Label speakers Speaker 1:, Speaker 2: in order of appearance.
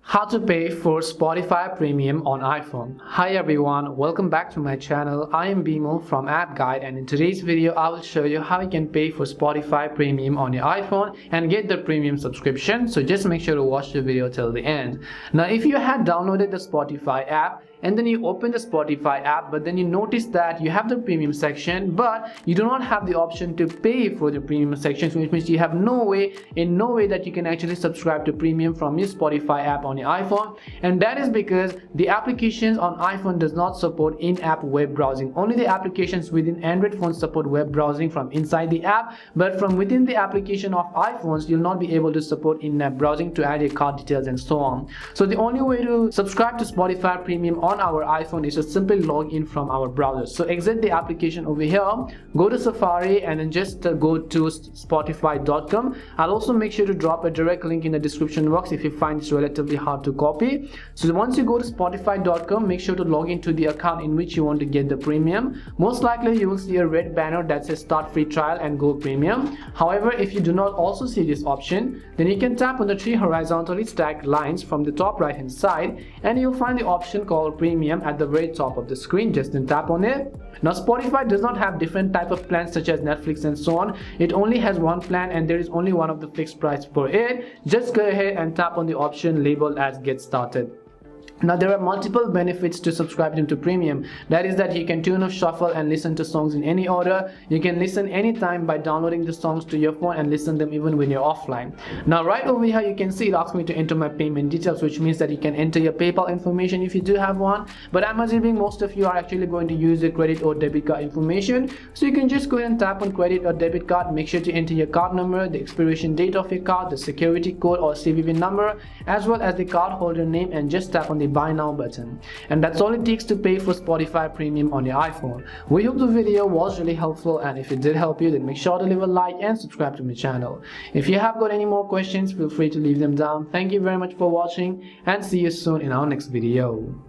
Speaker 1: How to pay for Spotify Premium on iPhone. Hi everyone, welcome back to my channel. I am Bimal from App Guide, and in today's video I will show you how you can pay for Spotify Premium on your iPhone and get the premium subscription. So just make sure to watch the video till the end. Now if you had downloaded the Spotify app and then you open the Spotify app, but then you notice that you have the premium section but you do not have the option to pay for the premium section, which means you have no way that you can actually subscribe to premium from your Spotify app on your iPhone. And that is because the applications on iPhone does not support in-app web browsing. Only the applications within Android phones support web browsing from inside the app, but from within the application of iPhones you'll not be able to support in-app browsing to add your card details and so on. So the only way to subscribe to Spotify Premium on our iPhone is to simply log in from our browser. So exit the application over here, go to Safari, and then just go to spotify.com. I'll also make sure to drop a direct link in the description box if you find it's relatively hard to copy. So once you go to spotify.com, make sure to log into the account in which you want to get the premium. Most likely you will see a red banner that says start free trial and go premium. However, if you do not also see this option, then you can tap on the three horizontally stacked lines from the top right hand side and you'll find the option called premium at the very top of the screen. Just then tap on it. Now Spotify does not have different type of plans such as Netflix and so on. It only has one plan and there is only one of the fixed price for it. Just go ahead and tap on the option labeled as get started. Now there are multiple benefits to subscribing to premium. That is that you can tune or shuffle and listen to songs in any order. You can listen anytime by downloading the songs to your phone and listen them even when you're offline. Now right over here you can see it asks me to enter my payment details, which means that you can enter your PayPal information if you do have one, but I'm assuming most of you are actually going to use the credit or debit card information. So you can just go ahead and tap on credit or debit card. Make sure to enter your card number, the expiration date of your card, the security code or CVV number, as well as the card holder name, and just tap on the buy now button. And that's all it takes to pay for Spotify Premium on your iPhone. We hope the video was really helpful, and if it did help you, then make sure to leave a like and subscribe to my channel. If you have got any more questions, feel free to leave them down. Thank you very much for watching and see you soon in our next video.